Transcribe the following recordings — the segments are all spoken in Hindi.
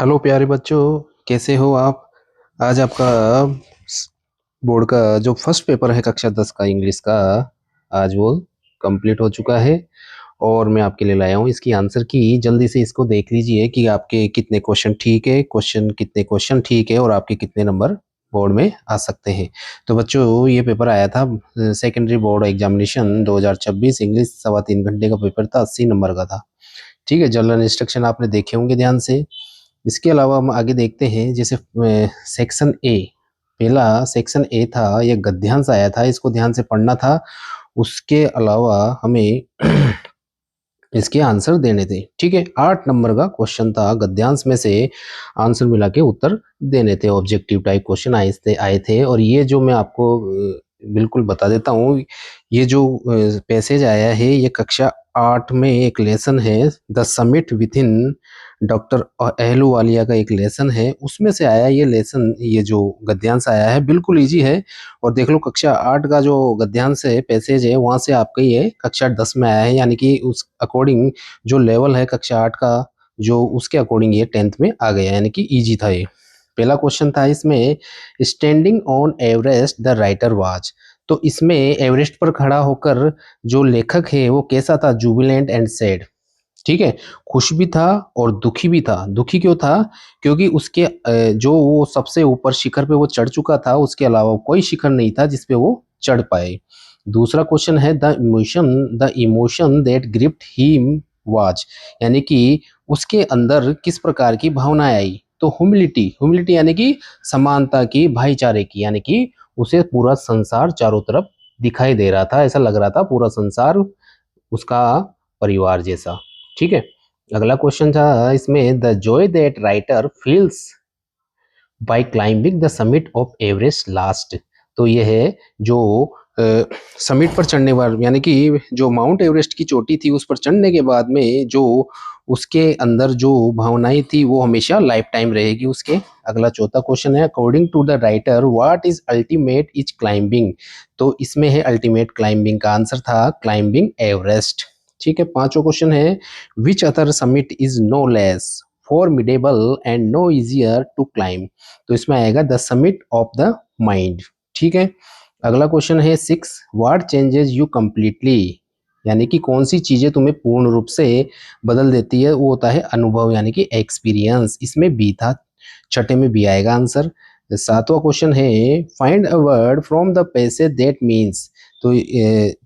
हेलो प्यारे बच्चों, कैसे हो आप। आज आपका बोर्ड का जो फर्स्ट पेपर है कक्षा 10 का इंग्लिश का, आज वो कंप्लीट हो चुका है। और मैं आपके लिए लाया हूँ इसकी आंसर की। जल्दी से इसको देख लीजिए कि आपके कितने क्वेश्चन ठीक है, कितने क्वेश्चन ठीक है और आपके कितने नंबर बोर्ड में आ सकते हैं। तो बच्चों, ये पेपर आया था सेकेंडरी बोर्ड एग्जामिनेशन 2026 इंग्लिश, 3.25 घंटे का पेपर था, 80 नंबर का था। ठीक है, जनरल इंस्ट्रक्शन आपने देखे होंगे ध्यान से। इसके अलावा हम आगे देखते हैं, जैसे सेक्शन ए, पहला सेक्शन ए था, ये गद्यांश आया था, इसको ध्यान से पढ़ना था। उसके अलावा हमें इसके आंसर देने थे। ठीक है, 8 नंबर का क्वेश्चन था, गद्यांश में से आंसर मिला के उत्तर देने थे। ऑब्जेक्टिव टाइप क्वेश्चन आए थे। और ये जो मैं आपको बिल्कुल बता देता हूँ, ये जो पैसेज आया है, ये कक्षा 8 में एक लेसन है, the summit with in, doctor Ahluwalia का एक लेसन है, उसमें से आया ये लेसन। ये जो गद्यांश आया है बिल्कुल इजी है। और देख लो, कक्षा 8 का जो गद्यांश है, पैसेज है, वहां से आपका ये कक्षा 10 में आया है, यानी कि उस अकॉर्डिंग जो लेवल है कक्षा 8 का, जो उसके अकॉर्डिंग ये 10th में आ गया, यानी कि इजी था ये। पहला क्वेश्चन था इसमें, standing on Everest the writer was. तो इसमें एवरेस्ट पर खड़ा होकर जो लेखक है वो कैसा था, जुबिलेंट एंड सैड। ठीक है, खुश भी था और दुखी भी था। दुखी क्यों था? क्योंकि उसके जो वो सबसे ऊपर शिखर पे वो चढ़ चुका था, उसके अलावा कोई शिखर नहीं था जिसपे वो चढ़ पाए। दूसरा क्वेश्चन है, the emotion that gripped him was, यानी कि उसके अंदर किस प्रकार की भावनाएं आई। तो ह्यूमिलिटी यानी कि समानता की, भाईचारे की, यानी कि उसे पूरा संसार चारों तरफ दिखाई दे रहा था, ऐसा लग रहा था पूरा संसार उसका परिवार जैसा। ठीक है, अगला क्वेश्चन था इसमें, the joy that writer feels by climbing the summit of Everest last. तो यह है जो समिट पर चढ़ने वाले, यानी कि जो माउंट एवरेस्ट की चोटी थी, उस पर चढ़ने के बाद में जो उसके अंदर जो भावनाएं थी वो हमेशा लाइफ टाइम रहेगी उसके। अगला चौथा क्वेश्चन है, according to the writer what is ultimate is climbing. तो इसमें है अल्टीमेट क्लाइंबिंग, का आंसर था क्लाइंबिंग एवरेस्ट। ठीक है, पांचवा क्वेश्चन है, which other summit is no less formidable and no easier to climb. तो इसमें आएगा the summit of the mind. ठीक है, अगला क्वेश्चन है 6, व्हाट चेंजेस यू कंप्लीटली, यानी कि कौन सी चीजें तुम्हें पूर्ण रूप से बदल देती है। वो होता है अनुभव, यानी कि एक्सपीरियंस। इसमें बी था, छठे में बी आएगा आंसर। सातवां क्वेश्चन है, find a word from the passage that means. तो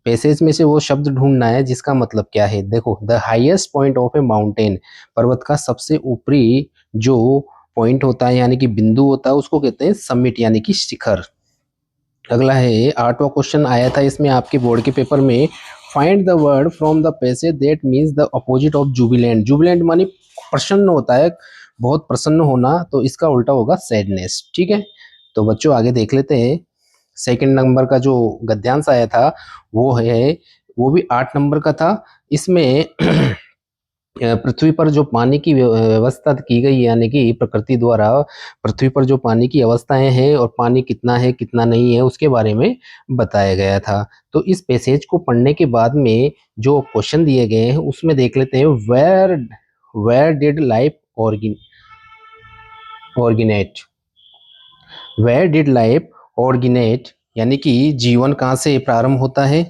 पैसेज में से वो शब्द ढूंढना है जिसका मतलब क्या है। देखो, the highest point of A mountain, पर्वत का सबसे ऊपरी जो पॉइंट होता है, यानी कि बिंदु होता है, उसको कहते हैं समिट, यानी कि शिखर। अगला है, आठवां क्वेश्चन आया था इसमें आपके बोर्ड के पेपर में, find the word from the passage that means the opposite of Jubilant. Jubilant मानी प्रसन्न होता है, बहुत प्रसन्न होना, तो इसका उल्टा होगा सैडनेस। ठीक है, तो बच्चों आगे देख लेते हैं। सेकंड नंबर का जो गद्यांश आया था वो है, वो भी 8 नंबर का था। इसमें पृथ्वी पर जो पानी की व्यवस्था की गई, यानी कि प्रकृति द्वारा पृथ्वी पर जो पानी की अवस्थाएं हैं और पानी कितना है कितना नहीं है उसके बारे में बताया गया था। तो इस पैसेज को पढ़ने के बाद में जो क्वेश्चन दिए गए हैं उसमें देख लेते हैं, where where did life originate, where did life originate, यानी कि जीवन कहाँ से प्रारंभ होता है।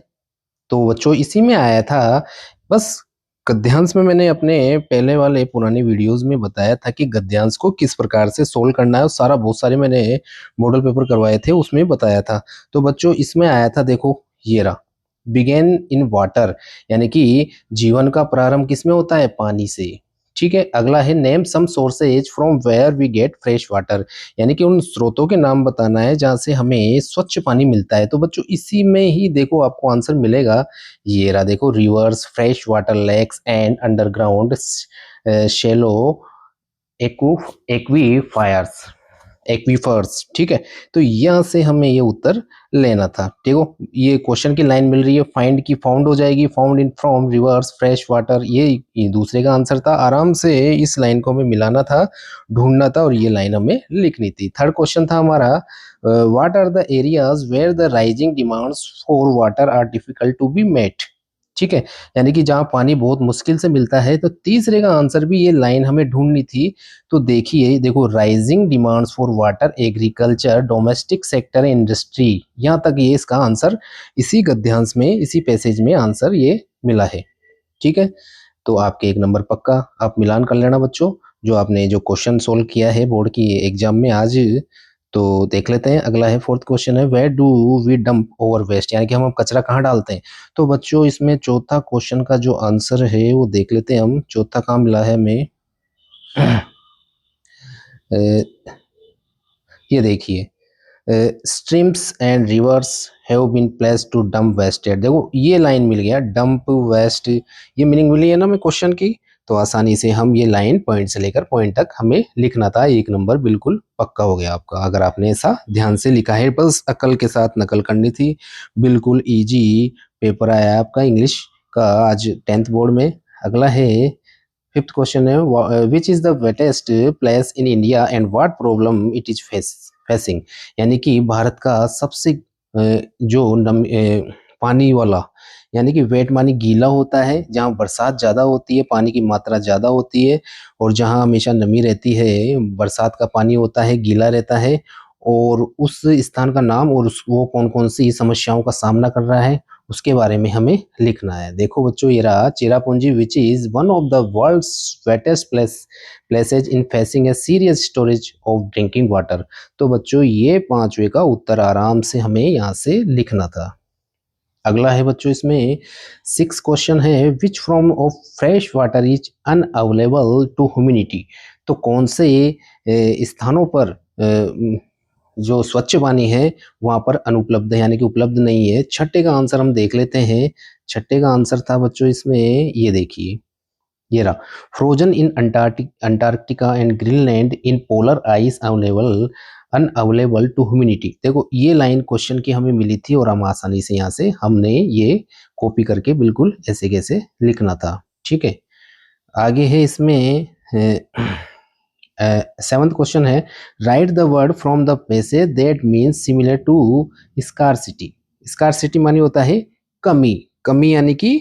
तो बच्चों इसी में आया था। बस गद्यांश में मैंने अपने पहले वाले पुराने वीडियोस में बताया था कि गद्यांश को किस प्रकार से सोल्व करना है, और सारा बहुत सारे मैंने मॉडल पेपर करवाए थे उसमें बताया था। तो बच्चों इसमें आया था, देखो ये रहा, बिगेन इन वाटर, यानी कि जीवन का प्रारंभ किसमें होता है, पानी से। ठीक है, अगला है, name some sources from where we get fresh water, यानी कि उन स्रोतों के नाम बताना है जहां से हमें स्वच्छ पानी मिलता है। तो बच्चों इसी में ही देखो आपको आंसर मिलेगा, ये रहा देखो, rivers, fresh water lakes and underground shallow aquifers, aquifers. ठीक है, तो यहाँ से हमें ये उत्तर लेना था। देखो ये क्वेश्चन की लाइन मिल रही है, फाइंड की फाउंड हो जाएगी, found in from, reverse, fresh water, ये दूसरे का आंसर था। आराम से इस लाइन को हमें मिलाना था, ढूंढना था, और ये लाइन हमें लिखनी थी। थर्ड क्वेश्चन था हमारा, what are the areas where the rising demands for water are difficult to be met. ठीक है, यानी कि जहाँ पानी बहुत मुश्किल से मिलता है। तो तीसरे का आंसर भी ये लाइन हमें ढूंढनी थी। तो देखिए, देखो, rising demands for water, agriculture, domestic sector, industry, यहाँ तक ये इसका आंसर इसी गद्यांश में, इसी पैसेज में आंसर ये मिला है। ठीक है, तो आपके 1 नंबर पक्का। आप मिलान कर लेना बच्चों, जो आपने जो क्वेश्चन सोल्व किया है बोर्ड की एग्जाम में आज। तो देख लेते हैं, अगला है 4th क्वेश्चन है, where do we dump over waste, यानी कि हम कचरा कहाँ डालते हैं। तो बच्चों इसमें चौथा क्वेश्चन का जो आंसर है वो देख लेते हैं हम। चौथा कहाँ मिला है हमें, ये देखिए, streams and rivers have been placed to dump wasted. देखो ये लाइन मिल गया, डंप वेस्ट, ये मीनिंग मिली है ना हमें क्वेश्चन की। तो आसानी से हम ये लाइन पॉइंट से लेकर पॉइंट तक हमें लिखना था। 1 नंबर बिल्कुल पक्का हो गया आपका, अगर आपने ऐसा ध्यान से लिखा है। बस अकल के साथ नकल करनी थी। बिल्कुल इजी पेपर आया आपका इंग्लिश का आज 10th बोर्ड में। अगला है 5th क्वेश्चन है, which is the wettest place in India and what problem it is facing. यानी कि भारत का सबसे जो पानी वाला, यानी कि वेट मानी गीला होता है, जहाँ बरसात ज़्यादा होती है, पानी की मात्रा ज़्यादा होती है, और जहाँ हमेशा नमी रहती है, बरसात का पानी होता है, गीला रहता है। और उस स्थान का नाम और वो कौन कौन सी समस्याओं का सामना कर रहा है, उसके बारे में हमें लिखना है। देखो बच्चों, ये रहा Cherrapunji, which is one of the world's wettest places in facing a serious storage of drinking water. तो बच्चों ये 5वें का उत्तर आराम से हमें यहाँ से लिखना था। अगला है बच्चों इसमें 6 क्वेश्चन है, which form of fresh water is unavailable to humanity. तो कौन से स्थानों पर जो स्वच्छ पानी है वहां पर अनुपलब्ध है, यानी कि उपलब्ध नहीं है। छठे का आंसर हम देख लेते हैं। छठे का आंसर था बच्चों इसमें, ये देखिए, ये रहा, frozen in Antarctica and Greenland in polar ice available unavailable to humanity. देखो ये लाइन क्वेश्चन की हमें मिली थी और हम आसानी से यहाँ से हमने ये कॉपी करके बिल्कुल ऐसे कैसे लिखना था। ठीक है, आगे है इसमें 7th क्वेश्चन है, write the word from the passage that means similar to scarcity. Scarcity मानी होता है कमी, कमी यानी कि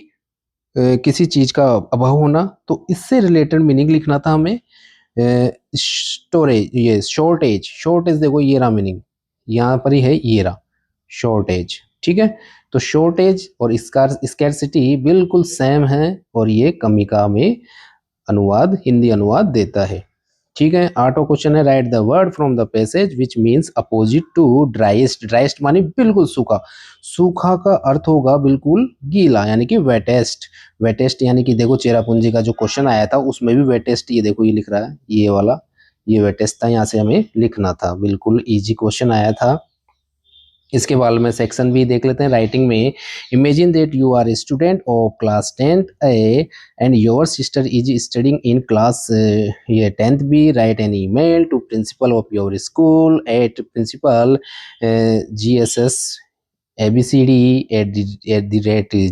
किसी चीज का अभाव होना। तो इससे रिलेटेड मीनिंग लिखना था हमें। स्टोरेज, ये शॉर्टेज, शॉर्टेज देखो ये रहा मीनिंग, यहाँ पर ही है, ये रहा शॉर्टेज। ठीक है, तो शॉर्टेज और स्कैरसिटी बिल्कुल सेम है, और ये कमी का हमें अनुवाद, हिंदी अनुवाद देता है। ठीक है, 8वां क्वेश्चन है, write the word from the passage which means opposite to driest. Driest मानी बिल्कुल सूखा, सूखा का अर्थ होगा बिल्कुल गीला, यानी कि वेटेस्ट। वेटेस्ट यानी कि देखो चेरापूंजी का जो क्वेश्चन आया था उसमें भी वेटेस्ट, ये देखो ये लिख रहा है, ये वाला, ये वेटेस्ट था, यहाँ से हमें लिखना था। बिल्कुल इजी क्वेश्चन आया था। इसके बाद में सेक्शन भी देख लेते हैं राइटिंग में। Imagine that you are a student of class 10th A and your sister is studying in class ये 10th B. Write an email to principal of your school at principal GSS ABCD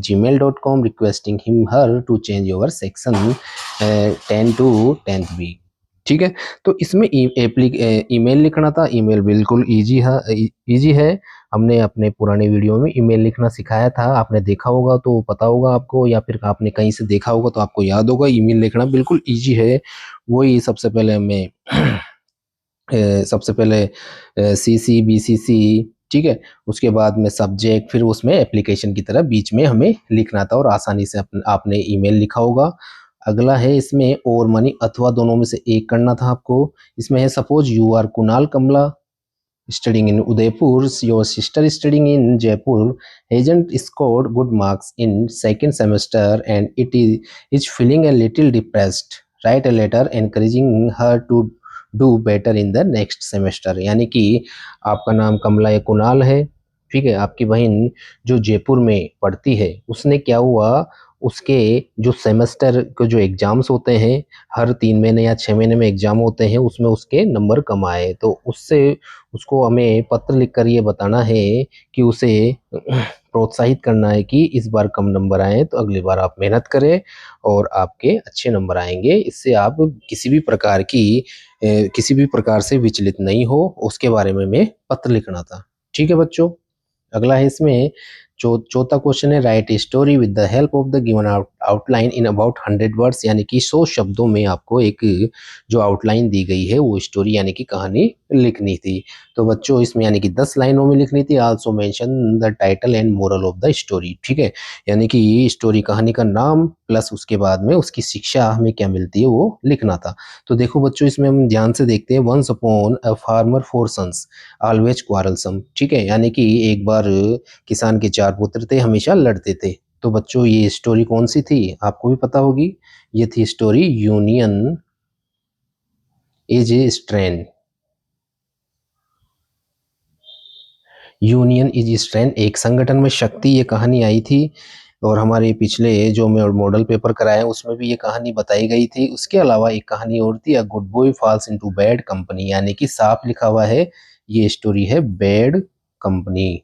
@gmail.com requesting him her to change your section 10 to 10th B। ठीक है, तो इसमें ईमेल लिखना था। ईमेल बिल्कुल इजी है, इजी है। हमने अपने पुराने वीडियो में ईमेल लिखना सिखाया था, आपने देखा होगा तो पता होगा आपको, या फिर आपने कहीं से देखा होगा तो आपको याद होगा। ईमेल लिखना बिल्कुल इजी है। वही सबसे पहले हमें सबसे पहले CC BCC, ठीक है, उसके बाद में सब्जेक्ट, फिर उसमें एप्लीकेशन की तरह बीच में हमें लिखना था, और आसानी से आपने ईमेल लिखा होगा। अगला है इसमें और मनी अथवा दोनों में से एक करना था आपको। इसमें है, suppose you are Kunal Kamla studying in Udaipur, your sister is studying in Jaipur, hasn't scored good marks in second semester and is feeling a little depressed. Write a letter encouraging her to do better in the next semester। यानी कि आपका नाम कमला या कुणाल है, ठीक है, आपकी बहन जो जयपुर में पढ़ती है, उसने क्या हुआ, उसके जो सेमेस्टर के जो एग्जाम्स होते हैं, हर 3 महीने या 6 महीने में एग्जाम होते हैं, उसमें उसके नंबर कम आए। तो उससे उसको हमें पत्र लिखकर ये बताना है कि उसे प्रोत्साहित करना है कि इस बार कम नंबर आए तो अगली बार आप मेहनत करें और आपके अच्छे नंबर आएंगे। इससे आप किसी भी प्रकार से विचलित नहीं हो, उसके बारे में हमें पत्र लिखना था। ठीक है बच्चों, अगला है इसमें चौथा क्वेश्चन है right story with the help of the given outline in about 100 words, यानी कि 100 शब्दों में आपको एक जो आउटलाइन दी गई है वो स्टोरी यानी कि कहानी लिखनी थी। तो बच्चों इसमें यानी कि 10 लाइनों में लिखनी थी। Also mention the title and moral of the story, ठीक है, यानी कि ये स्टोरी कहानी का नाम प्लस उसके बाद में उसकी शिक्षा हमें क्या मिलती है वो लिखना था। तो देखो बच्चों इसमें हम ध्यान से देखते हैं। Once upon a farmer four sons always quarrelsome, ठीक है, यानी कि एक बार किसान के 4 पुत्र थे, हमेशा लड़ते थे। तो बच्चों ये स्टोरी कौन सी थी आपको भी पता होगी, ये थी story union is a strength. Union is strength, एक संगठन में शक्ति, ये कहानी आई थी। और हमारे पिछले जो मॉडल पेपर कराए उसमें भी ये कहानी बताई गई थी। उसके अलावा एक कहानी और थी, a good boy falls into bad company, यानी कि साफ लिखा हुआ है, ये स्टोरी है बैड कंपनी।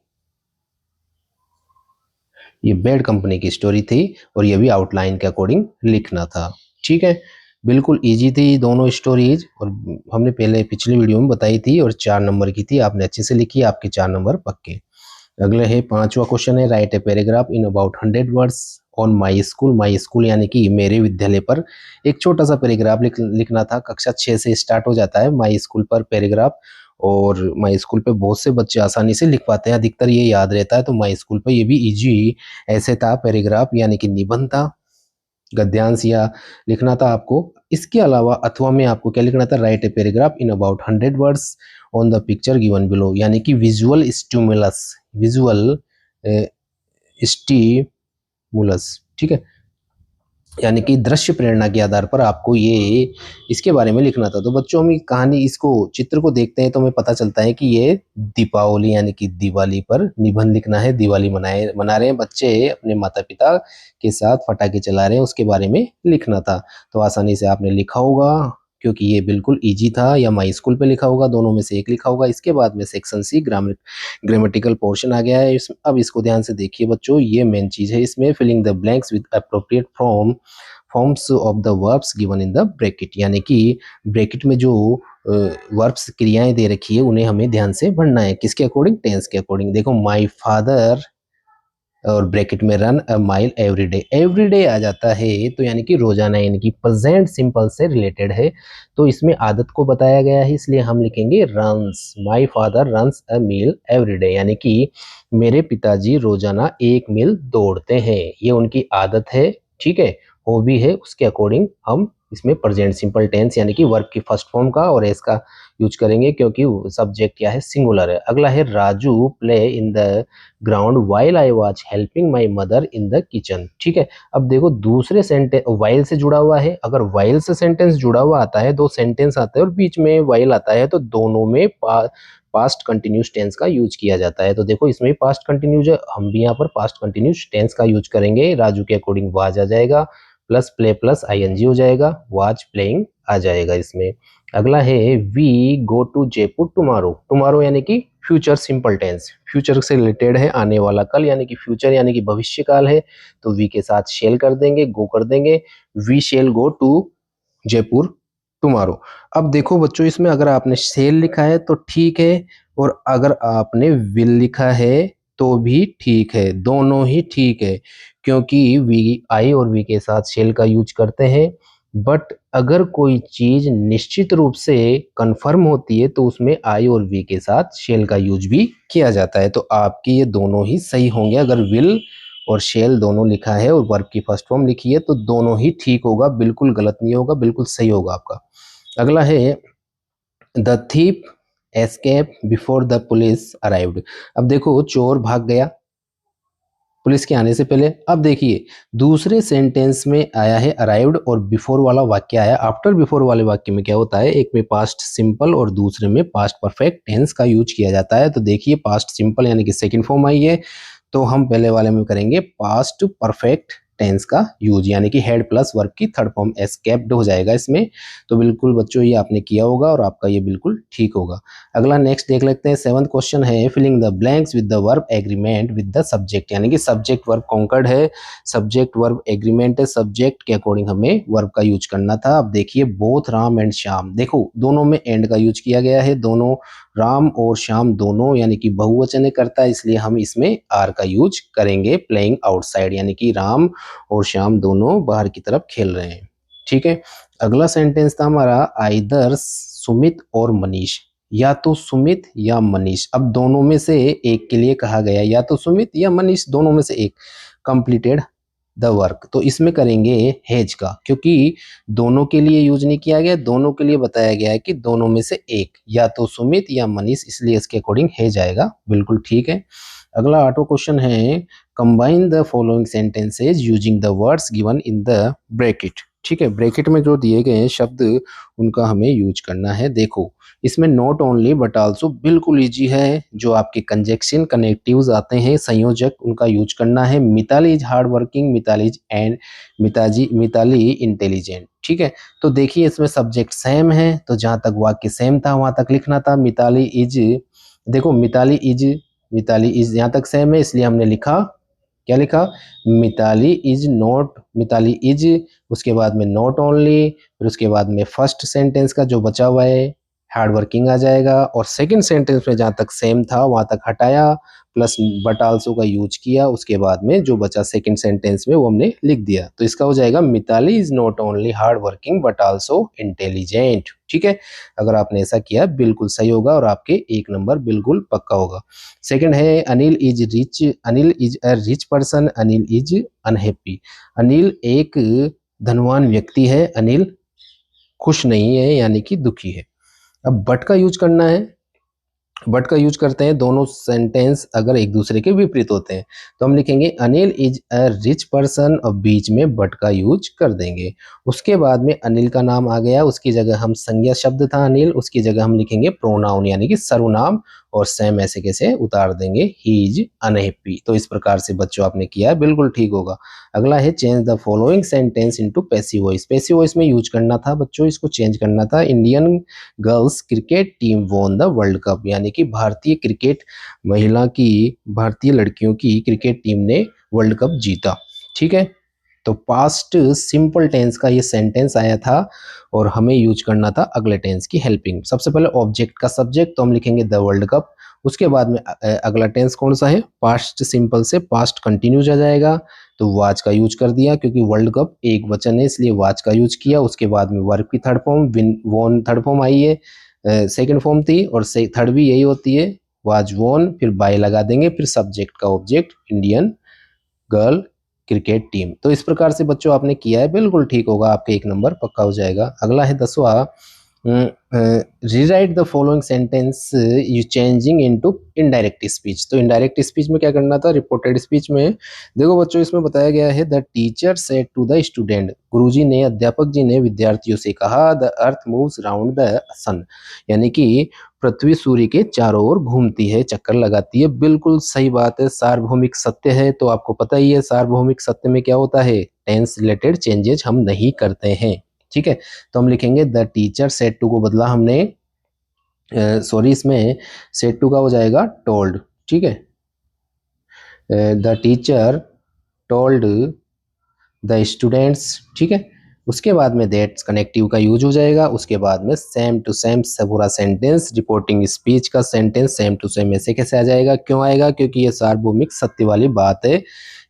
ये बैड कंपनी की स्टोरी थी और ये भी आउटलाइन के अकॉर्डिंग लिखना था, ठीक है। बिल्कुल इजी थी दोनों स्टोरीज, और हमने पहले पिछली वीडियो में बताई थी, और 4 नंबर की थी, आपने अच्छे से लिखी, आपके 4 नंबर पक्के। अगले है 5वां क्वेश्चन है right a paragraph in about 100 words on my school. My school यानी कि मेरे विद्यालय पर एक छोटा सा पैराग्राफ लिखना था। कक्षा 6 से स्टार्ट हो जाता है माई स्कूल पर पैराग्राफ, और माई स्कूल पे बहुत से बच्चे आसानी से लिख पाते हैं, अधिकतर ये याद रहता है। तो माई स्कूल पे ये भी इजी ऐसे था, पैराग्राफ यानी कि निबंध था, गद्यांश या लिखना था आपको। इसके अलावा अथवा में आपको क्या लिखना था, right a paragraph in about 100 words on the picture given below, यानी कि विजुअल स्टिमुलस, विजुअल स्टिमुलस, ठीक है, यानी कि दृश्य प्रेरणा के आधार पर आपको ये इसके बारे में लिखना था। तो बच्चों हम कहानी इसको चित्र को देखते हैं तो हमें पता चलता है कि ये दीपावली यानी कि दिवाली पर निबंध लिखना है। दिवाली मना रहे हैं बच्चे, अपने माता पिता के साथ पटाखे चला रहे हैं, उसके बारे में लिखना था। तो आसानी से आपने लिखा होगा क्योंकि ये बिल्कुल इजी था, या माई स्कूल पे लिखा होगा, दोनों में से एक लिखा होगा। इसके बाद में सेक्शन सी ग्रामेटिकल पोर्शन आ गया है। अब इसको ध्यान से देखिए बच्चों, ये मेन चीज है इसमें, filling the blanks with appropriate forms of the verbs given in the bracket, यानी कि ब्रैकेट में जो वर्ब्स क्रियाएं दे रखी है उन्हें हमें ध्यान से पढ़ना है। किसके अकॉर्डिंग, टेंस के अकॉर्डिंग। देखो माई फादर और ब्रैकेट में run a mile everyday, everyday आ जाता है तो यानी कि रोजाना, यानी कि प्रेजेंट सिंपल से रिलेटेड है। तो इसमें आदत को बताया गया है, इसलिए हम लिखेंगे runs. My father runs a mile everyday, यानी कि मेरे पिताजी रोजाना 1 मील दौड़ते हैं, ये उनकी आदत है, ठीक है, हॉबी है। उसके अकॉर्डिंग हम इसमें प्रेजेंट सिंपल टेंस यानी कि वर्ब की फर्स्ट फॉर्म का और एस का यूज करेंगे, क्योंकि सब्जेक्ट क्या है, सिंगुलर है। अगला है Raju play in the ground while I was helping my mother in the kitchen, ठीक है। अब देखो दूसरे सेंटेंस वाइल से जुड़ा हुआ है, अगर वाइल से सेंटेंस जुड़ा हुआ आता है, 2 सेंटेंस आते हैं और बीच में वाइल आता है, तो दोनों में पास्ट कंटिन्यूस टेंस का यूज किया जाता है। तो देखो इसमें पास्ट कंटिन्यूस है, हम भी यहाँ पर पास्ट कंटिन्यूस टेंस का यूज करेंगे। राजू के अकॉर्डिंग वाज आ जाएगा, प्लस प्ले प्लस आईएनजी हो जाएगा, वाज प्लेइंग आ जाएगा इसमें। अगला है we go to Jaipur tomorrow, tomorrow यानी कि फ्यूचर सिंपल टेंस, फ्यूचर से रिलेटेड है, आने वाला कल, यानी कि फ्यूचर यानी कि भविष्य काल है, तो वी के साथ शेल कर देंगे, गो कर देंगे, we shall go to Jaipur tomorrow. अब देखो बच्चों इसमें अगर आपने शेल लिखा है तो ठीक है, और अगर आपने विल लिखा है तो भी ठीक है, दोनों ही ठीक है, क्योंकि वी आई और वी के साथ शेल का यूज करते हैं। बट अगर कोई चीज निश्चित रूप से कंफर्म होती है तो उसमें आई और वी के साथ शेल का यूज भी किया जाता है। तो आपकी ये दोनों ही सही होंगे, अगर विल और शेल दोनों लिखा है और वर्ब की फर्स्ट फॉर्म लिखी है तो दोनों ही ठीक होगा, बिल्कुल गलत नहीं होगा, बिल्कुल सही होगा आपका। अगला है the thief escape before the police arrived. अब देखो चोर भाग गया पुलिस के आने से पहले। अब देखिए दूसरे सेंटेंस में आया है अराइव्ड, और बिफोर वाला वाक्य आया आफ्टर। बिफोर वाले वाक्य में क्या होता है, एक में पास्ट सिंपल और दूसरे में पास्ट परफेक्ट टेंस का यूज किया जाता है। तो देखिए पास्ट सिंपल यानी कि सेकंड फॉर्म आई है, तो हम पहले वाले में करेंगे पास्ट परफेक्ट टेंस का यूज, यानी कि हैड प्लस वर्ब की थर्ड फॉर्म एस्केप्ड हो जाएगा इसमें। तो बिल्कुल बच्चों ये आपने किया होगा और आपका ये बिल्कुल ठीक होगा। अगला नेक्स्ट देख लेते हैं। 7th क्वेश्चन है filling the blanks with the verb agreement with the subject, यानी कि सब्जेक्ट वर्ब कॉन्कर्ड है, सब्जेक्ट वर्ब एग्रीमेंट है, सब्जेक्ट के अकॉर्डिंग हमें वर्ब का यूज करना था। अब देखिए बोथ राम एंड श्याम, देखो दोनों में एंड का यूज किया गया है, दोनों राम और श्याम दोनों यानी कि बहुवचन है करता है, इसलिए हम इसमें आर का यूज करेंगे। प्लेइंग आउटसाइड, यानी कि राम और श्याम दोनों बाहर की तरफ खेल रहे हैं। ठीक है, अगला सेंटेंस था हमारा आइदर सुमित और मनीष, या तो सुमित या मनीष। अब दोनों में से एक के लिए कहा गया, या तो सुमित या मनीष, दोनों में से एक कंप्लीटेड द वर्क। तो इसमें करेंगे हैज का, क्योंकि दोनों के लिए यूज नहीं किया गया, दोनों के लिए बताया गया है कि दोनों में से एक, या तो सुमित या मनीष, इसलिए इसके अकॉर्डिंग हैज आएगा। बिल्कुल ठीक है। अगला 8वां क्वेश्चन है combine the following sentences using the words given in the bracket. ठीक है, ब्रैकेट में जो दिए गए हैं शब्द उनका हमें यूज करना है। देखो इसमें नॉट ओनली बट आल्सो बिल्कुल इजी है, जो आपके कंजक्शन कनेक्टिव्स आते हैं संयोजक उनका यूज करना है। Mitali is hard working, Mitali is and Mitali intelligent. ठीक है, तो देखिए इसमें सब्जेक्ट सेम है, तो जहां तक वाक्य सेम था वहां तक लिखना था। मिताली इज, देखो मिताली इज यहाँ तक सेम है, इसलिए हमने लिखा, क्या लिखा, Mitali is not, Mitali is, उसके बाद में नॉट ओनली, फिर उसके बाद में फर्स्ट सेंटेंस का जो बचा हुआ है हार्ड वर्किंग आ जाएगा, और सेकंड सेंटेंस में जहां तक सेम था वहां तक हटाया, प्लस बट आल्सो का यूज किया, उसके बाद में जो बचा सेकंड सेंटेंस में वो हमने लिख दिया। तो इसका हो जाएगा Mitali is not only hard working but also intelligent. ठीक है, अगर आपने ऐसा किया बिल्कुल सही होगा और आपके 1 नंबर बिल्कुल पक्का होगा। सेकंड है Anil is rich, Anil is a rich person, Anil is unhappy. Anil एक धनवान व्यक्ति है, अनिल खुश नहीं है यानी कि दुखी है। अब बट का यूज करना है, बट का यूज करते हैं दोनों सेंटेंस अगर एक दूसरे के विपरीत होते हैं, तो हम लिखेंगे Anil is a rich person और बीच में बट का यूज कर देंगे। उसके बाद में अनिल का नाम आ गया, उसकी जगह हम संज्ञा शब्द था अनिल, उसकी जगह हम लिखेंगे प्रोनाउन यानी कि सर्वनाम, और सेम ऐसे कैसे उतार देंगे ही इज अनहैप्पी। तो इस प्रकार से बच्चों आपने किया है, बिल्कुल ठीक होगा। अगला है change the following sentence into passive voice. Passive voice में यूज करना था बच्चों, इसको चेंज करना था। Indian girls cricket team won the world cup, यानी कि भारतीय क्रिकेट महिला की, भारतीय लड़कियों की क्रिकेट टीम ने वर्ल्ड कप जीता। ठीक है, तो पास्ट सिंपल टेंस का ये सेंटेंस आया था और हमें यूज करना था अगले टेंस की हेल्पिंग। सबसे पहले ऑब्जेक्ट का सब्जेक्ट, तो हम लिखेंगे द वर्ल्ड कप। उसके बाद में अगला टेंस कौन सा है, पास्ट सिंपल से पास्ट कंटिन्यूज आ जाएगा, तो वाज का यूज कर दिया, क्योंकि वर्ल्ड कप एक वचन है इसलिए वाज का यूज किया। उसके बाद में वर्ब की third form win won third form आई है, सेकंड फॉर्म थी, और थर्ड भी यही होती है, वाज वॉन, फिर बाय लगा देंगे, फिर सब्जेक्ट का object Indian girl cricket team. तो इस प्रकार से बच्चों आपने किया है, बिल्कुल ठीक होगा, आपके 1 नंबर पक्का हो जाएगा। अगला है 10वां, rewrite the following sentence you changing into indirect speech. तो इनडायरेक्ट स्पीच में क्या करना था, रिपोर्टेड स्पीच में देखो बच्चों इसमें बताया गया है the teacher said to the student, गुरुजी ने, अध्यापक जी ने विद्यार्थियों से कहा the earth moves round the sun, यानी कि पृथ्वी सूर्य के चारों ओर घूमती है, चक्कर लगाती है। बिल्कुल सही बात है, सार्वभौमिक सत्य है। तो आपको पता ही है सार्वभौमिक सत्य में क्या होता है, टेंस रिलेटेड चेंजेस हम नहीं करते हैं। ठीक है, तो हम लिखेंगे द टीचर सेड टू को बदला हमने, सॉरी इसमें सेड टू का हो जाएगा टोल्ड। ठीक है, the teacher told the students. ठीक है, उसके बाद में दैट्स कनेक्टिव का यूज हो जाएगा। उसके बाद में सेम टू सेम पूरा सेंटेंस, रिपोर्टिंग स्पीच का सेंटेंस सेम टू सेम ऐसे कैसे आ जाएगा, क्यों आएगा, क्योंकि ये सार्वभौमिक सत्य वाली बात है,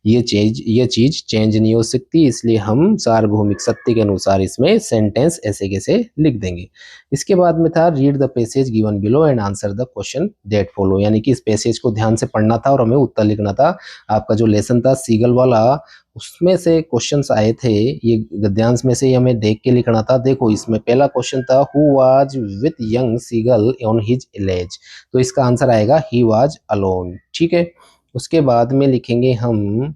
ये चीज चेंज नहीं हो सकती, इसलिए हम सार्वभौमिक सत्य के अनुसार इसमें सेंटेंस ऐसे कैसे लिख देंगे। इसके बाद में था read the passage given below and answer the question that follow, यानी कि इस पैसेज को ध्यान से पढ़ना था और हमें उत्तर लिखना था। आपका जो लेसन था सीगल वाला, उसमें से क्वेश्चंस आए थे, ये गद्यांश में से ही हमें देख के लिखना था। देखो इसमें पहला क्वेश्चन था who was with young seagull on his village, तो इसका आंसर आएगा ही वाज अलोन। ठीक है, उसके बाद में लिखेंगे हम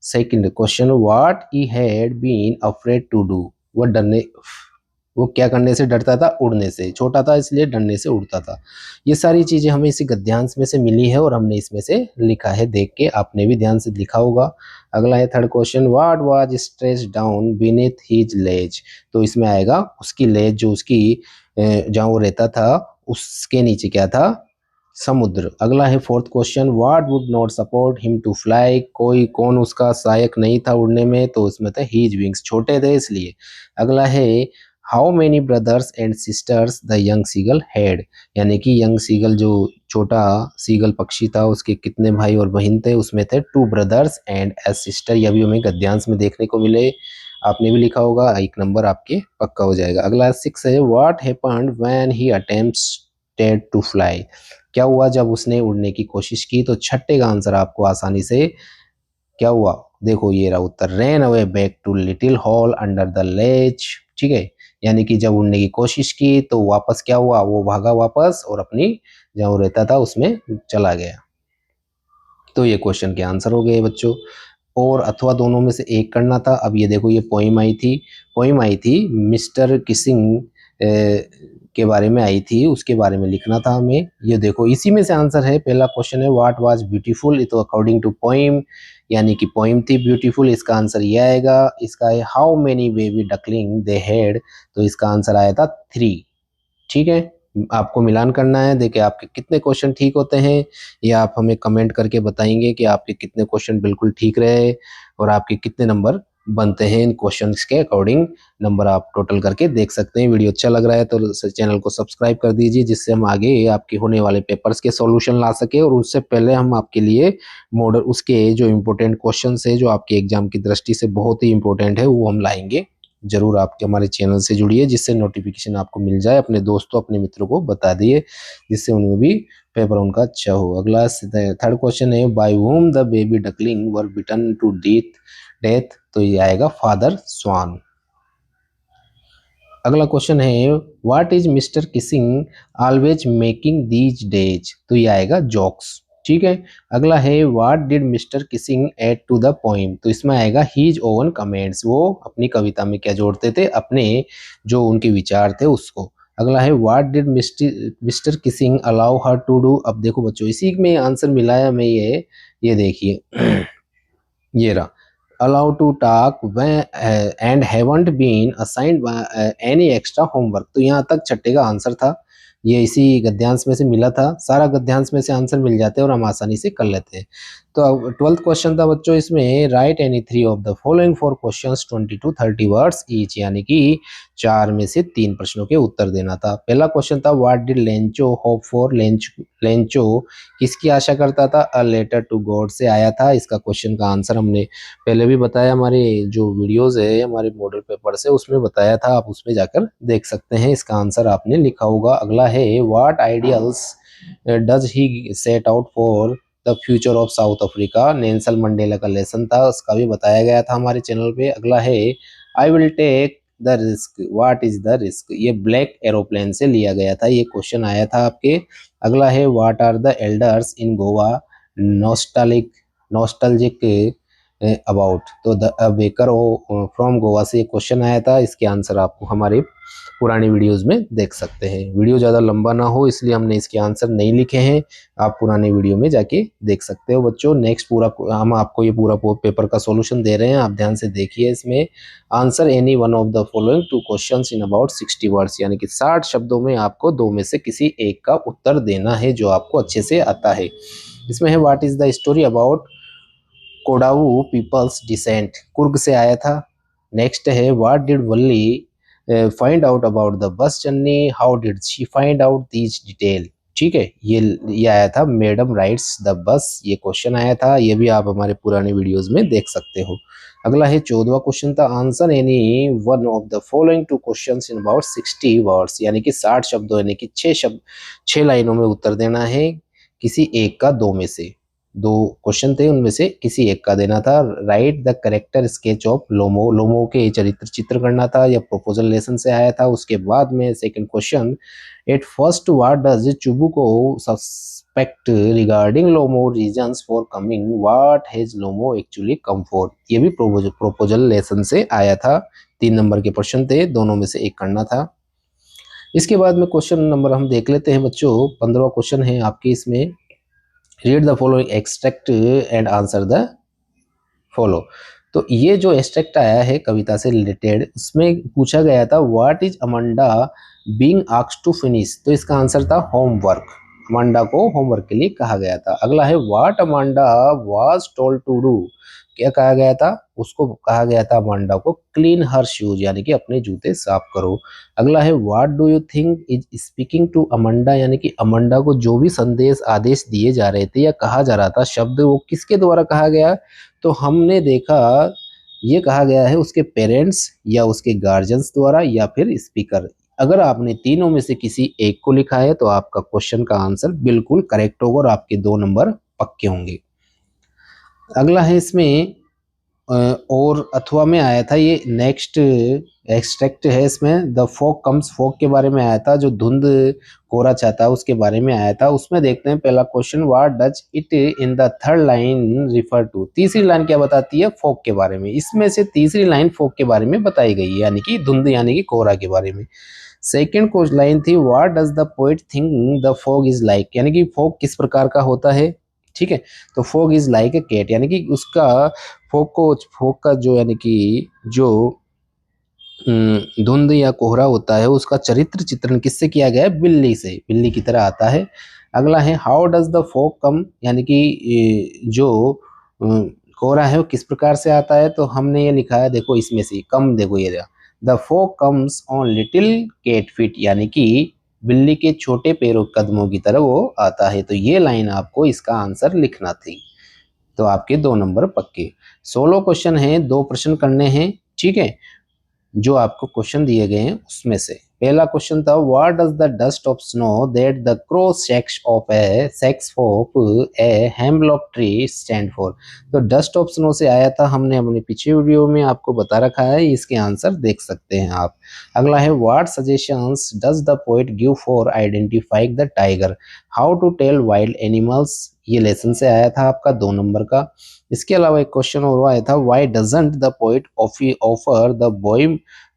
second question what he had been afraid to do, वो डरने वो क्या करने से डरता था? उड़ने से। छोटा था इसलिए डरने से उड़ता था। ये सारी चीज़ें हमें इसी गद्यांश में से मिली है और हमने इसमें से लिखा है, देख के आपने भी ध्यान से लिखा होगा। अगला है third question, what was stretched down beneath his legs. तो इसमें आएगा उसकी लेज, जो उसकी जहाँ वो रहता था उसके नीचे क्या था? समुद्र। अगला है fourth question, what would not support him to fly. कोई कौन उसका सहायक नहीं था उड़ने में? तो उसमें थे हीज विंग्स, छोटे थे इसलिए। अगला है how many brothers and sisters the young seagull had. यानी कि यंग सीगल जो छोटा सीगल पक्षी था उसके कितने भाई और बहन थे? उसमें थे 2 ब्रदर्स एंड ए सिस्टर। ये भी हमें गद्यांश में देखने को मिले, आपने भी लिखा होगा, 1 नंबर आपके पक्का हो जाएगा। अगला 6 है, what happened when he attempted to fly. क्या हुआ जब उसने उड़ने की कोशिश की? तो छठे का आंसर आपको आसानी से क्या हुआ? देखो ये रहा उत्तर, ran away back to little hole under the legs. ठीक है, यानी कि जब उड़ने की कोशिश की तो वापस क्या हुआ? वो भागा वापस और अपनी जहाँ वो रहता था उसमें चला गया। तो ये क्वेश्चन के आंसर हो गए बच्चों। और अथवा दोनों में से एक करना था। अब ये देखो, ये पोइम आई थी मिस्टर किसिंग के बारे में आई थी, उसके बारे में लिखना था हमें। ये देखो इसी में से आंसर है। पहला क्वेश्चन है व्हाट वाज ब्यूटीफुल, तो अकॉर्डिंग टू पोइम, यानी कि पोइम थी ब्यूटीफुल, इसका आंसर ये आएगा। इसका है how many baby duckling they had, तो इसका आंसर आया था 3। ठीक है, आपको मिलान करना है, देखिए आपके कितने क्वेश्चन ठीक होते हैं। ये आप हमें कमेंट करके बताएंगे कि आपके कितने क्वेश्चन बिल्कुल ठीक रहे और आपके कितने नंबर बनते हैं। इन क्वेश्चंस के अकॉर्डिंग नंबर आप टोटल करके देख सकते हैं। वीडियो अच्छा लग रहा है तो चैनल को सब्सक्राइब कर दीजिए, जिससे हम आगे आपके होने वाले पेपर्स के सॉल्यूशन ला सके। और उससे पहले हम आपके लिए मॉडल उसके जो इम्पोर्टेंट क्वेश्चन है जो आपके एग्जाम की दृष्टि से बहुत ही इंपॉर्टेंट है वो हम लाएंगे। जरूर आप हमारे चैनल से जुड़िए, जिससे नोटिफिकेशन आपको मिल जाए। अपने दोस्तों अपने मित्रों को बता दिए, जिससे उनमें भी पेपर उनका अच्छा हो। अगला थर्ड क्वेश्चन है, by whom the baby duckling were bitten to death. तो ये आएगा फादर स्वान। अगला क्वेश्चन है, what is mister Keesing always making these days. तो ये आएगा जोक्स। ठीक है, अगला है what did mister Keesing add to the poem. तो इसमें आएगा हीज ओवन कमेंट्स, वो अपनी कविता में क्या जोड़ते थे? अपने जो उनके विचार थे उसको। अगला है what did mister Keesing allow her to do. अब देखो बच्चों इसी में आंसर मिलाया मैं, ये देखिए ये रहा, allow to talk and haven't been assigned any extra homework. तो यहाँ तक छठे का आंसर था। ये इसी गद्यांश में से मिला था। सारा गद्यांश में से आंसर मिल जाते हैं और हम आसानी से कर लेते हैं। तो अब 12th क्वेश्चन था बच्चों, इसमें right any 3 of the following 4 questions 20 to 30 words each, यानी कि 4 में से 3 प्रश्नों के उत्तर देना था। पहला क्वेश्चन था what did Lencho hope for. Lencho किसकी आशा करता था? अ लेटर टू गॉड से आया था। इसका क्वेश्चन का आंसर हमने पहले भी बताया, हमारे जो वीडियोस है हमारे मॉडल पेपर से उसमें बताया था, आप उसमें जाकर देख सकते हैं। इसका आंसर आपने लिखा होगा। अगला है what ideals does he set out for the future of south Africa. Nelson Mandela का लेसन था, उसका भी बताया गया था हमारे चैनल पे। अगला है I will take the risk, what is the risk. ये ब्लैक एरोप्लेन से लिया गया था, ये क्वेश्चन आया था आपके। अगला है what are the elders in Goa nostalgic about. तो द बेकर फ्रॉम गोवा से क्वेश्चन आया था। इसके आंसर आपको हमारे पुरानी वीडियोस में देख सकते हैं। वीडियो ज़्यादा लंबा ना हो इसलिए हमने इसके आंसर नहीं लिखे हैं, आप पुराने वीडियो में जाके देख सकते हो बच्चों। नेक्स्ट पूरा हम आपको ये पूरा पेपर का सॉल्यूशन दे रहे हैं, आप ध्यान से देखिए। इसमें answer any one of the following 2 questions in about 60 words, यानी कि 60 शब्दों में आपको 2 में से किसी एक का उत्तर देना है जो आपको अच्छे से आता है। इसमें है what is the story about Kodavu peoples descent, Coorg से आया था। नेक्स्ट है what did Valli find out about the bus journey, how did she find out these detail. ठीक है, ये आया था मैडम राइड्स द बस, ये क्वेश्चन आया था, ये भी आप हमारे पुराने वीडियोस में देख सकते हो। अगला है 14वां क्वेश्चन था answer any one of the following 2 questions in about 60 words, यानी कि 60 शब्दों यानी कि 6 लाइनों में उत्तर देना है किसी एक का 2 में से। दो क्वेश्चन थे, उनमें से किसी एक का देना था। Write the character sketch of Lomov, Lomov के चरित्र चित्र करना था, या प्रोपोजल लेसन से आया था। उसके बाद में second question, at first what does Chubukov suspect regarding Lomov reasons for coming, what has Lomov actually come for. ये भी प्रोपोजल लेसन से आया था। 3 नंबर के प्रश्न थे, दोनों में से एक करना था। इसके बाद में क्वेश्चन नंबर हम देख लेते हैं बच्चों। 15वां क्वेश्चन है आपके इसमें, read the following extract and answer the follow. तो ये जो एक्सट्रैक्ट आया है कविता से रिलेटेड, उसमें पूछा गया था what is Amanda being asked to finish. तो इसका आंसर था होमवर्क। अमांडा को होमवर्क के लिए कहा गया था। अगला है what Amanda was told to do. क्या कहा गया था? उसको कहा गया था अमांडा को क्लीन हर शूज, यानी कि अपने जूते साफ करो। अगला है what do you think is speaking to Amanda, यानी कि अमांडा को जो भी संदेश आदेश दिए जा रहे थे या कहा जा रहा था शब्द, वो किसके द्वारा कहा गया? तो हमने देखा ये कहा गया है उसके पेरेंट्स या उसके गार्जियंस द्वारा या फिर स्पीकर। अगर आपने तीनों में से किसी एक को लिखा है तो आपका क्वेश्चन का आंसर बिल्कुल करेक्ट होगा और आपके 2 नंबर पक्के होंगे। अगला है इसमें और अथवा में आया था, ये नेक्स्ट एक्सट्रैक्ट है इसमें। द फॉग कम्स, फॉग के बारे में आया था, जो धुंध कोहरा चाहता है उसके बारे में आया था। उसमें देखते हैं पहला question, what does it in the third line refer to. तीसरी लाइन क्या बताती है? फॉग के बारे में। इसमें से तीसरी लाइन फॉग के बारे में बताई गई है, यानी कि धुंध यानी कि कोहरा के बारे में। सेकेंड क्वेश्चन लाइन थी, what does the poet think the fog is like, यानी कि फॉग किस प्रकार का होता है। ठीक है, तो fog is like a cat, यानी कि उसका फॉग का जो यानी कि जो धुंध या कोहरा होता है उसका चरित्र चित्रण किससे किया गया है? बिल्ली से, बिल्ली की तरह आता है। अगला है हाउ डज द फॉग कम, यानी कि जो कोहरा है वो किस प्रकार से आता है। तो हमने ये लिखा है, देखो इसमें से कम, देखो ये the fog comes on little cat feet, यानी कि बिल्ली के छोटे पैरों कदमों की तरह वो आता है। तो ये लाइन आपको इसका आंसर लिखना थी। तो आपके 2 नंबर पक्के। 16 क्वेश्चन है, 2 प्रश्न करने हैं। ठीक है, जो आपको क्वेश्चन दिए गए हैं उसमें से पहला क्वेश्चन था, what does the dust of snow that the cross sex of a hemlock tree stand for. तो डस्ट ऑफ स्नो से आया था, हमने अपने पिछले वीडियो में आपको बता रखा है, इसके आंसर देख सकते हैं आप। अगला है what suggestions does the poet give for identifying the tiger, how to tell wild animals. ये लेसन से आया था आपका 2 नंबर का। इसके अलावा एक क्वेश्चन और आया था, why doesn't the poet offer the boy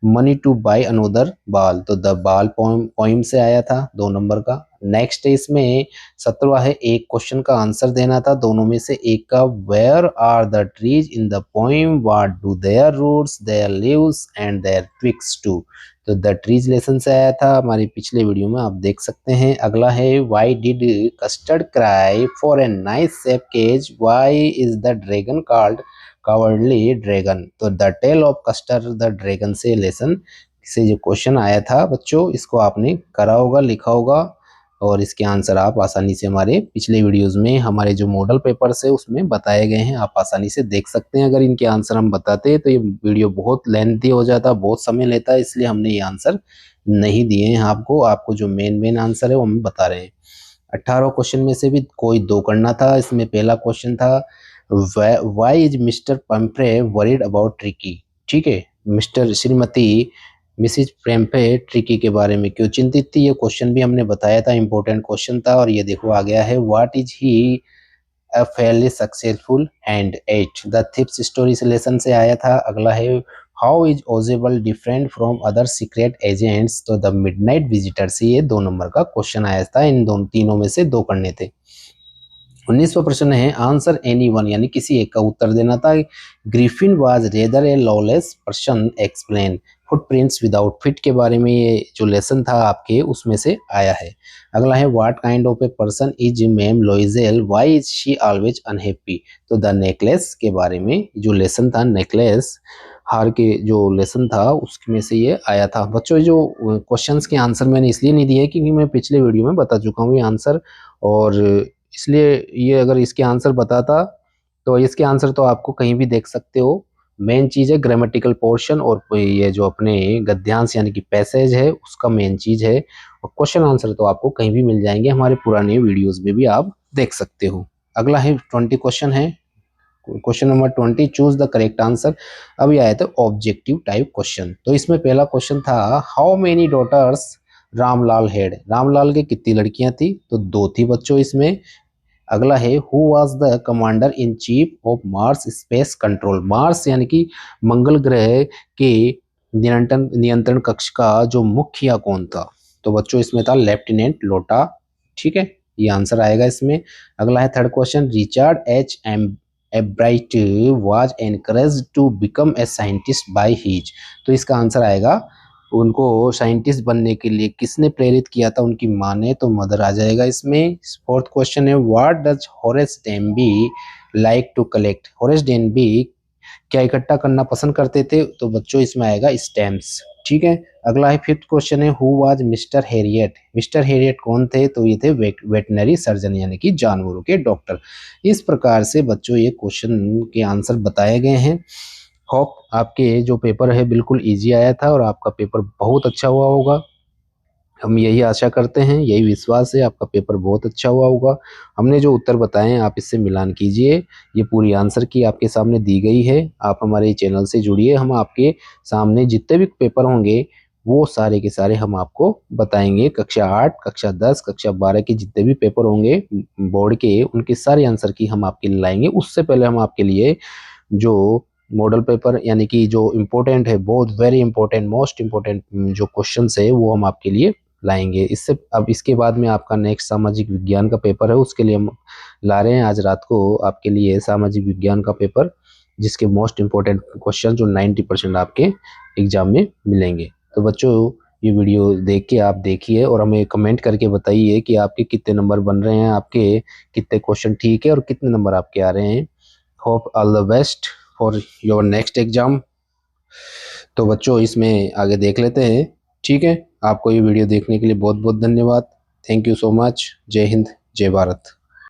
money to buy another ball. तो द बाल पोइम से आया था 2 नंबर का। नेक्स्ट इसमें 17वां है, एक क्वेश्चन का आंसर देना था, दोनों में से एक का। Where are the trees in the poem, what do their roots, their leaves and their twigs too. तो द ट्रीज लेसन से आया था, हमारे पिछले वीडियो में आप देख सकते हैं। अगला है why did Custard cry for a nice safe cage, why is the dragon called cowardly dragon. तो the tale of Custard the dragon से लेसन से जो क्वेश्चन आया था बच्चों, इसको आपने करा होगा, लिखा होगा, और इसके आंसर आप आसानी से हमारे पिछले वीडियोस में हमारे जो मॉडल पेपर्स है उसमें बताए गए हैं, आप आसानी से देख सकते हैं। अगर इनके आंसर हम बताते तो ये वीडियो बहुत लेंथी हो जाता, बहुत समय लेता है, इसलिए हमने ये आंसर नहीं दिए हैं आपको। आपको जो मेन आंसर है वो हम बता रहे हैं। 18 क्वेश्चन में से भी कोई 2 करना था। इसमें पहला क्वेश्चन था, why is mister Pumphrey worried about Tricki. ठीक है, मिस्टर श्रीमती मिसिज प्रेम्पे ट्रिकी के बारे में क्यों चिंतित थी, ये क्वेश्चन भी हमने बताया था, इंपॉर्टेंट क्वेश्चन था। और ये देखो आ गया है, what is he a fairly successful and at. The thief's story से लेसन से आया था। अगला है how is Ausable different from other secret agents. तो द मिडनाइट विजिटर से ये 2 नंबर का क्वेश्चन आया था, इन दोनों तीनों में से 2 करने थे। 19वां प्रश्न है, आंसर एनी वन, यानी किसी एक का उत्तर देना था। Griffin was rather A lawless person explain. Footprints without fit के बारे में ये जो लेसन था आपके उसमें से आया है। अगला है what kind of a person is Mme Loisel, why is she always unhappy. तो द नेकलेस के बारे में जो लेसन था, नेकलेस हार के जो लेसन था उसमें से ये आया था। बच्चों जो क्वेश्चंस के आंसर मैंने इसलिए नहीं दिए क्योंकि मैं पिछले वीडियो में बता चुका हूँ ये आंसर, और इसलिए ये अगर इसके आंसर बताता तो इसके आंसर तो आपको कहीं भी देख सकते हो। मेन चीज़ है ग्रामेटिकल पोर्शन, और ये जो अपने गद्यांश यानी कि पैसेज है उसका मेन चीज़ है। और क्वेश्चन आंसर तो आपको कहीं भी मिल जाएंगे, हमारे पुराने वीडियोस में भी आप देख सकते हो। अगला है 20 क्वेश्चन है, question number 20, choose the correct answer. अब ये आया था ऑब्जेक्टिव टाइप क्वेश्चन। तो इसमें पहला क्वेश्चन था how many daughters Ramlal had, Ramlal के कितनी लड़कियां थी, तो 2 थी बच्चों इसमें। अगला है who was the commander in chief of Mars space control, Mars यानी कि मंगल ग्रह के नियंत्रण नियंत्रण कक्ष का जो मुखिया कौन था, तो बच्चों इसमें था लेफ्टिनेंट लोटा। ठीक है, ये आंसर आएगा इसमें। अगला है third question, Richard H M Ebright was encouraged to become a scientist by his, तो इसका आंसर आएगा उनको साइंटिस्ट बनने के लिए किसने प्रेरित किया था, उनकी माँ ने, तो मदर आ जाएगा इसमें। फोर्थ क्वेश्चन है what does Horace Denby like to collect, Horace Denby क्या इकट्ठा करना पसंद करते थे, तो बच्चों इसमें आएगा स्टैम्प्स। ठीक है, अगला है फिफ्थ क्वेश्चन है who was mister Harriet, mister Harriet कौन थे, तो ये थे वेटनरी सर्जन यानी कि जानवरों के डॉक्टर। इस प्रकार से बच्चों ये क्वेश्चन के आंसर बताए गए हैं। होप आपके जो पेपर है बिल्कुल इजी आया था और आपका पेपर बहुत अच्छा हुआ होगा। हम यही आशा करते हैं, यही विश्वास है आपका पेपर बहुत अच्छा हुआ होगा। हमने जो उत्तर बताए हैं आप इससे मिलान कीजिए, ये पूरी आंसर की आपके सामने दी गई है। आप हमारे चैनल से जुड़िए, हम आपके सामने जितने भी पेपर होंगे वो सारे के सारे हम आपको बताएंगे। कक्षा 8, कक्षा 10, कक्षा 12 के जितने भी पेपर होंगे बोर्ड के, उनके सारे आंसर की हम आपके लिए लाएंगे। उससे पहले हम आपके लिए जो मॉडल पेपर यानी कि जो इम्पोर्टेंट है, बहुत वेरी इंपॉर्टेंट, मोस्ट इम्पोर्टेंट जो क्वेश्चंस है वो हम आपके लिए लाएंगे। इससे अब इसके बाद में आपका नेक्स्ट सामाजिक विज्ञान का पेपर है, उसके लिए हम ला रहे हैं आज रात को आपके लिए सामाजिक विज्ञान का पेपर, जिसके मोस्ट इम्पोर्टेंट क्वेश्चन जो 90% आपके एग्जाम में मिलेंगे। तो बच्चों ये वीडियो देख के आप देखिए और हमें कमेंट करके बताइए कि आपके कितने नंबर बन रहे हैं, आपके कितने क्वेश्चन ठीक है और कितने नंबर आपके आ रहे हैं। Hope all the best for your next exam. तो बच्चों इसमें आगे देख लेते हैं। ठीक है, आपको ये वीडियो देखने के लिए बहुत बहुत धन्यवाद। Thank you so much. जय हिंद, जय भारत।